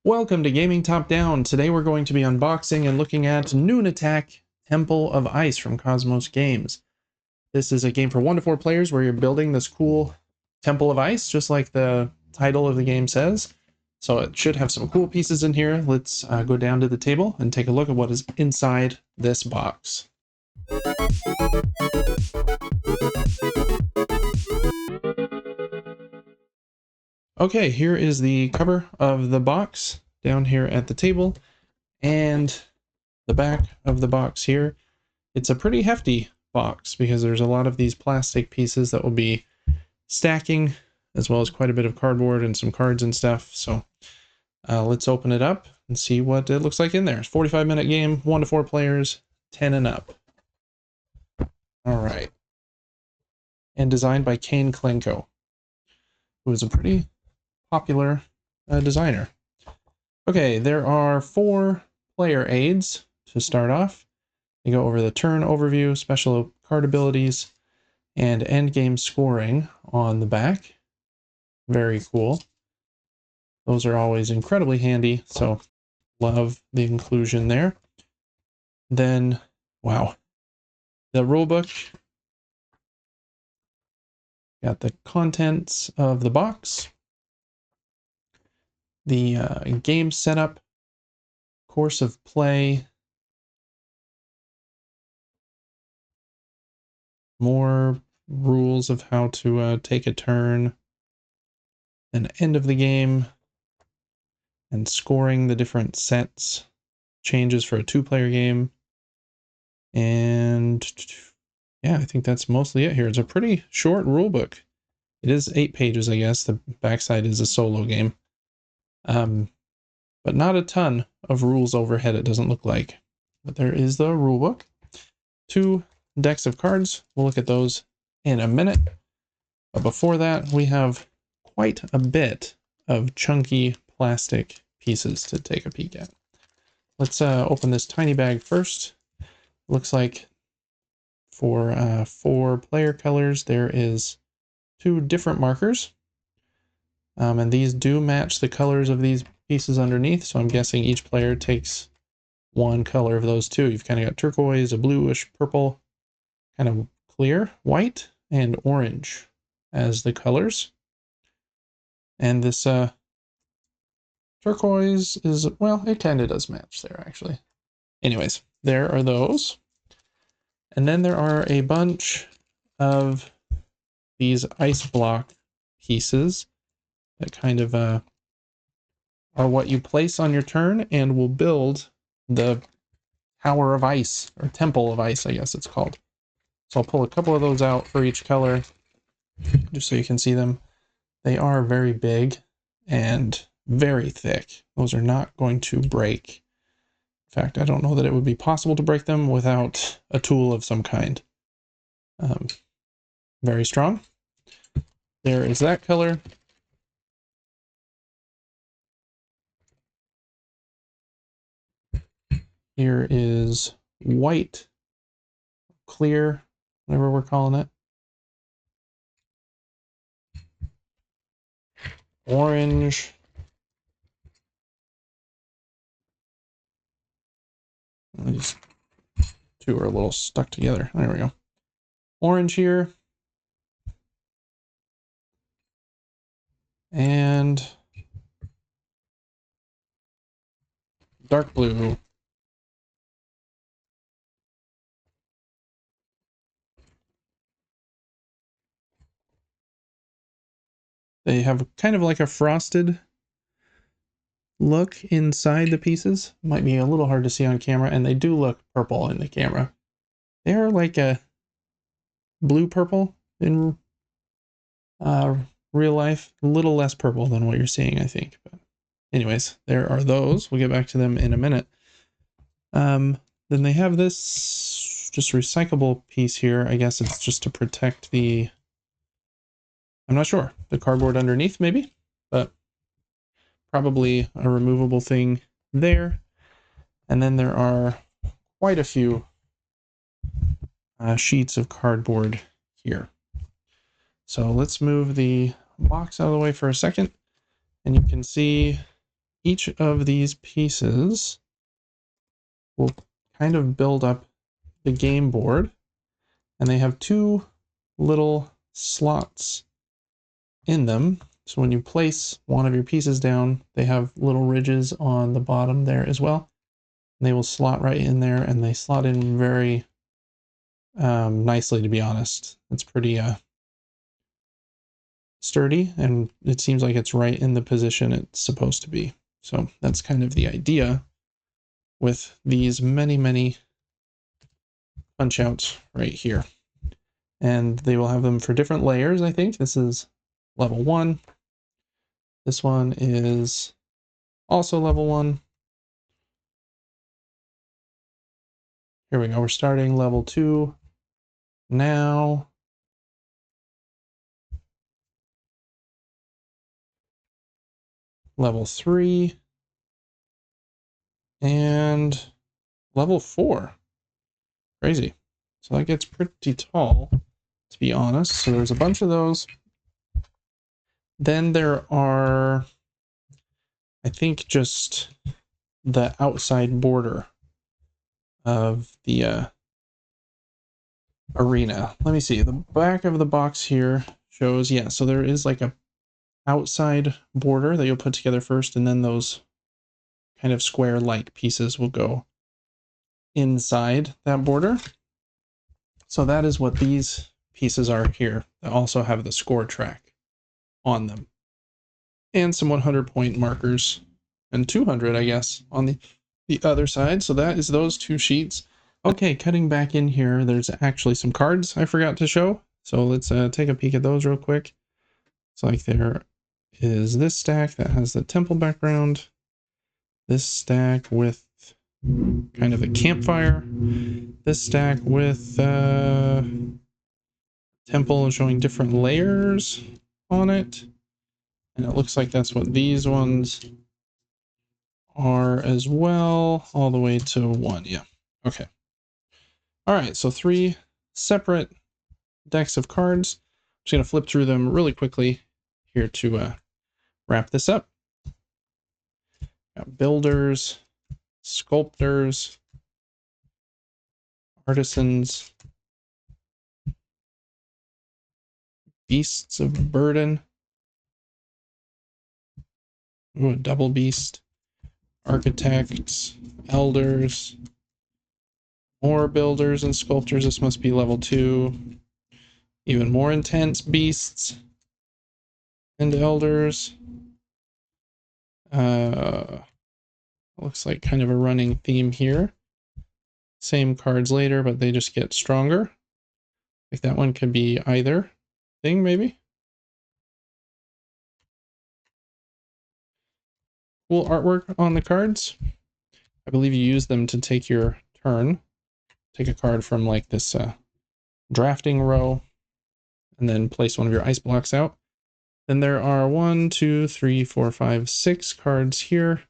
Welcome to Gaming Top Down. Today we're going to be unboxing and looking at Nunatak, Temple of Ice from Cosmos Games. This is a game for 1 to 4 players where you're building this cool Temple of Ice, just like the title of the game says. So it should have some cool pieces in here. Let's go down to the table and take a look at what is inside this box. Okay, here is the cover of the box down here at the table, and the back of the box here. It's a pretty hefty box because there's a lot of these plastic pieces that will be stacking, as well as quite a bit of cardboard and some cards and stuff. So let's open it up and see what it looks like in there. It's a 45-minute game, 1 to 4 players, 10 and up. All right. And designed by Kane Klenko, who is a pretty popular designer. Okay, there are 4 player aids to start off. You go over the turn overview, special card abilities, and endgame scoring on the back. Very cool. Those are always incredibly handy, so love the inclusion there. Then, wow, the rulebook. Got the contents of the box. The game setup, course of play, more rules of how to take a turn, and end of the game, and scoring the different sets, changes for a 2-player game, and yeah, I think that's mostly it here. It's a pretty short rulebook. It is 8 pages, I guess. The backside is a solo game. But not a ton of rules overhead, it doesn't look like. But there is the rulebook. 2 decks of cards. We'll look at those in a minute. But before that, we have quite a bit of chunky plastic pieces to take a peek at. Let's open this tiny bag first. Looks like for 4 player colors, there is 2 different markers. And these do match the colors of these pieces underneath, so I'm guessing each player takes 1 color of those 2. You've kind of got turquoise, a bluish purple, kind of clear, white, and orange as the colors. And this turquoise is, well, it kind of does match there, actually. Anyways, there are those. And then there are a bunch of these ice block pieces that kind of are what you place on your turn and will build the Tower of Ice, or Temple of Ice, I guess it's called. So I'll pull a couple of those out for each color, just so you can see them. They are very big and very thick. Those are not going to break. In fact, I don't know that it would be possible to break them without a tool of some kind. Very strong. There is that color. Here is white, clear, whatever we're calling it. Orange. These 2 are a little stuck together. There we go. Orange here. And dark blue. They have kind of like a frosted look inside the pieces. Might be a little hard to see on camera, and they do look purple in the camera. They're like a blue-purple in real life. A little less purple than what you're seeing, I think. But anyways, there are those. We'll get back to them in a minute. Then they have this just recyclable piece here. I guess it's just to protect the... I'm not sure. The cardboard underneath, maybe? But probably a removable thing there. And then there are quite a few sheets of cardboard here. So let's move the box out of the way for a second. And you can see each of these pieces will kind of build up the game board, and they have two little slots in them. So when you place one of your pieces down, they have little ridges on the bottom there as well. And they will slot right in there, and they slot in very nicely, to be honest. It's pretty sturdy, and it seems like it's right in the position it's supposed to be. So that's kind of the idea with these many punch outs right here. And they will have them for different layers, I think. This is level 1. This one is also level 1. Here we go. We're starting level 2 now. Level 3. And level 4. Crazy. So that gets pretty tall, to be honest. So there's a bunch of those. Then there are, I think, just the outside border of the arena. Let me see. The back of the box here shows, yeah, so there is like a outside border that you'll put together first, and then those kind of square-like pieces will go inside that border. So that is what these pieces are here that also have the score track on them. And some 100-point markers, and 200, I guess, on the other side. So that is those two sheets. Okay, cutting back in here, there's actually some cards I forgot to show. So let's take a peek at those real quick. It's like there is this stack that has the temple background. This stack with kind of a campfire. This stack with temple showing different layers on it. And it looks like that's what these ones are as well, all the way to 1. Yeah. Okay. All right. So 3 separate decks of cards. I'm just going to flip through them really quickly here to wrap this up. Got builders, sculptors, artisans, beasts of burden. Ooh, a double beast. Architects, elders, more builders and sculptors. This must be level 2. Even more intense beasts and elders. Looks like kind of a running theme here. Same cards later, but they just get stronger. Like that one could be either thing, maybe. Cool artwork on the cards. I believe you use them to take your turn. Take a card from like this drafting row, and then place one of your ice blocks out. Then there are 1, 2, 3, 4, 5, 6 cards here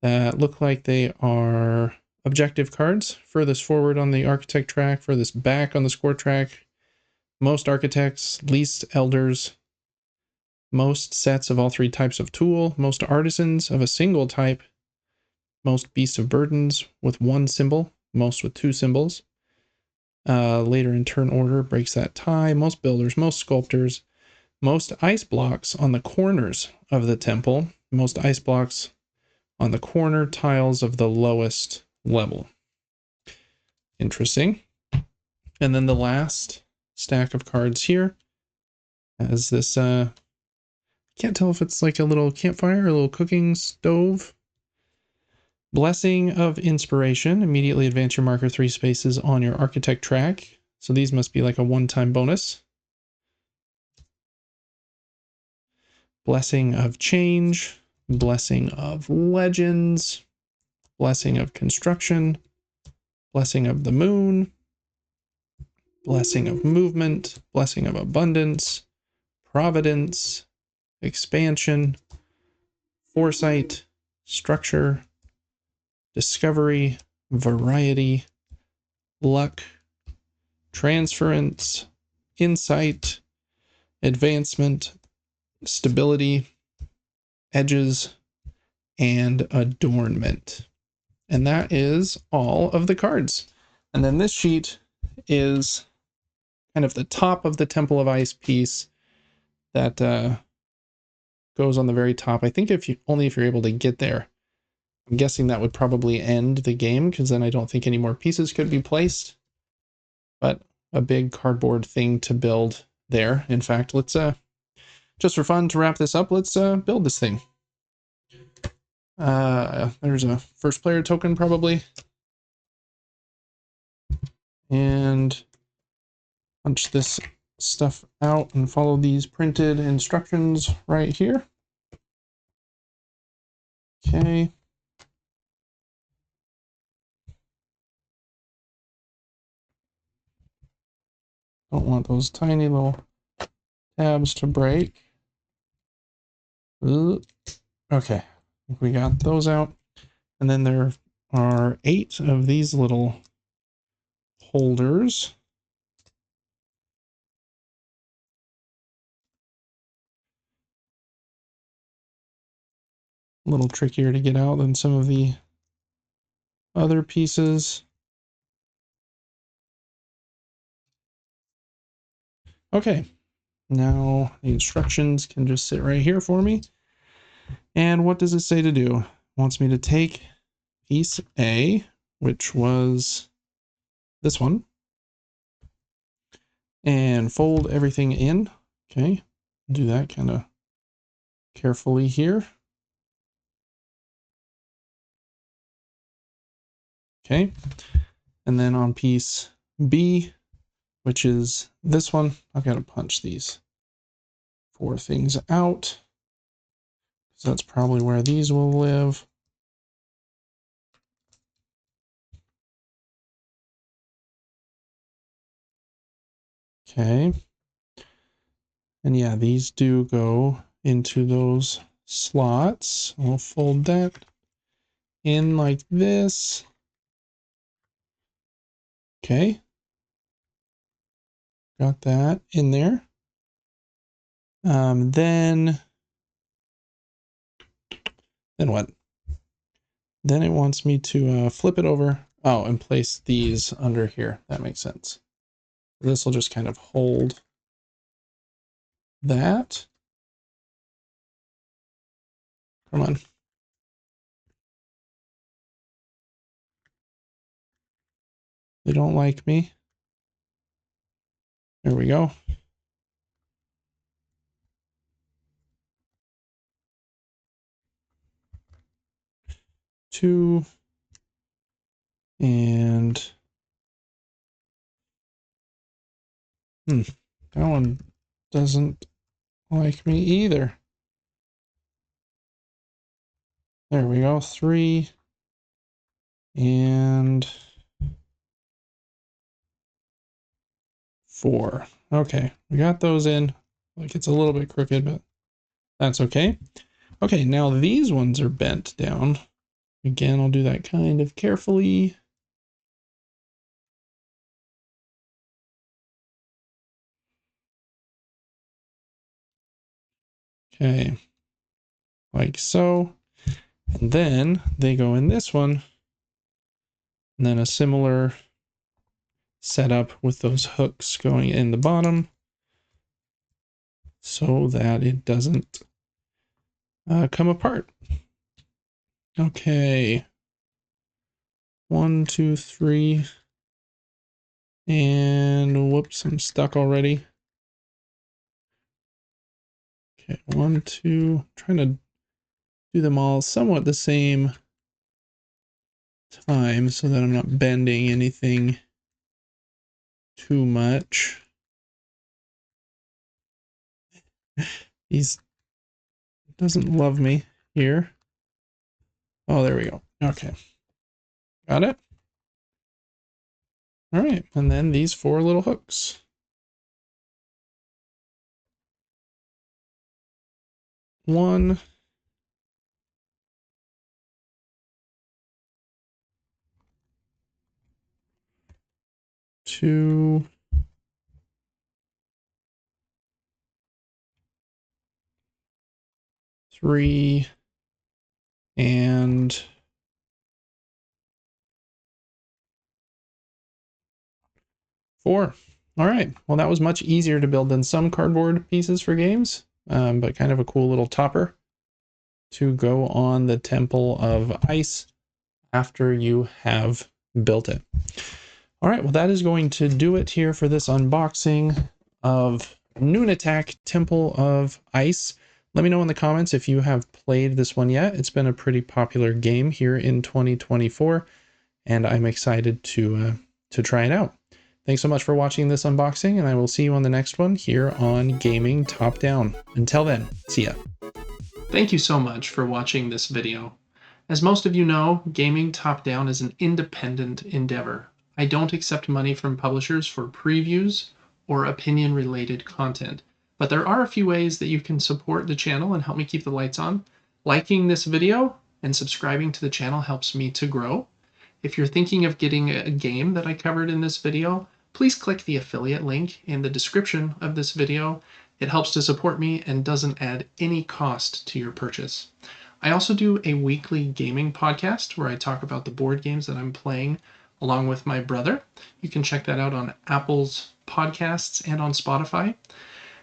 that look like they are objective cards. Furthest forward on the architect track, furthest back on the score track. Most architects, least elders. Most sets of all 3 types of tool. Most artisans of a single type. Most beasts of burdens with 1 symbol. Most with 2 symbols. Later in turn order breaks that tie. Most builders, most sculptors. Most ice blocks on the corners of the temple. Most ice blocks on the corner tiles of the lowest level. Interesting. And then the last stack of cards here has this, can't tell if it's like a little campfire or a little cooking stove. Blessing of Inspiration. Immediately advance your marker 3 spaces on your architect track. So these must be like a one-time bonus. Blessing of Change. Blessing of Legends. Blessing of Construction. Blessing of the Moon. Blessing of Movement. Blessing of Abundance. Providence. Expansion. Foresight. Structure. Discovery. Variety. Luck. Transference. Insight. Advancement. Stability. Edges. and adornment. And that is all of the cards. And then this sheet is kind of the top of the Temple of Ice piece that goes on the very top. I think if you're able to get there. I'm guessing that would probably end the game, because then I don't think any more pieces could be placed. But a big cardboard thing to build there. In fact, let's just for fun to wrap this up, let's build this thing. There's a first player token probably. And punch this stuff out and follow these printed instructions right here. Okay. Don't want those tiny little tabs to break. Okay, we got those out. And then there are 8 of these little holders. A little trickier to get out than some of the other pieces. Okay, now the instructions can just sit right here for me. And what does it say to do? It wants me to take piece A, which was this one, and fold everything in. Okay, do that kind of carefully here. Okay, and then on piece B, which is this one, I've got to punch these 4 things out. So that's probably where these will live. Okay. And yeah, these do go into those slots. We'll fold that in like this. Okay. Got that in there. Then what? Then it wants me to flip it over. Oh, and place these under here. That makes sense. This will just kind of hold that. Come on. They don't like me. There we go. Two. And that one doesn't like me either. There we go. 3 and 4. Okay, we got those in. Like, it's a little bit crooked, but that's okay. Okay, now these ones are bent down. Again, I'll do that kind of carefully. Okay, like so. And then they go in this one. And then a similar setup with those hooks going in the bottom so that it doesn't come apart. Okay. 1, 2, 3. And whoops, I'm stuck already. Okay, 1, 2. Trying to do them all somewhat the same time so that I'm not bending anything too much. He doesn't love me here. Oh, there we go. Okay. Got it? All right, and then these 4 little hooks. 1, 2, 3, and 4. All right, well, that was much easier to build than some cardboard pieces for games, but kind of a cool little topper to go on the Temple of Ice after you have built it. All right, well, that is going to do it here for this unboxing of Nunatak Temple of Ice. Let me know in the comments if you have played this one yet. It's been a pretty popular game here in 2024, and I'm excited to try it out. Thanks so much for watching this unboxing, and I will see you on the next one here on Gaming Top Down. Until then, see ya. Thank you so much for watching this video. As most of you know, Gaming Top Down is an independent endeavor. I don't accept money from publishers for previews or opinion-related content, but there are a few ways that you can support the channel and help me keep the lights on. Liking this video and subscribing to the channel helps me to grow. If you're thinking of getting a game that I covered in this video, please click the affiliate link in the description of this video. It helps to support me and doesn't add any cost to your purchase. I also do a weekly gaming podcast where I talk about the board games that I'm playing along with my brother. You can check that out on Apple's podcasts and on Spotify.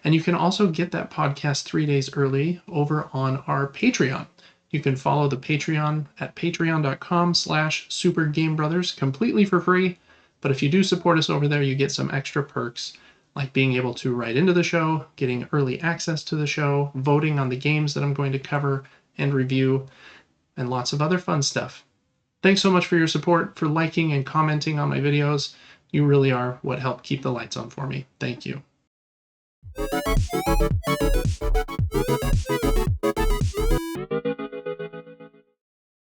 And you can also get that podcast 3 days early over on our Patreon. You can follow the Patreon at patreon.com/supergamebrothers completely for free. But if you do support us over there, you get some extra perks like being able to write into the show, getting early access to the show, voting on the games that I'm going to cover and review, and lots of other fun stuff. Thanks so much for your support, for liking and commenting on my videos. You really are what helped keep the lights on for me. Thank you.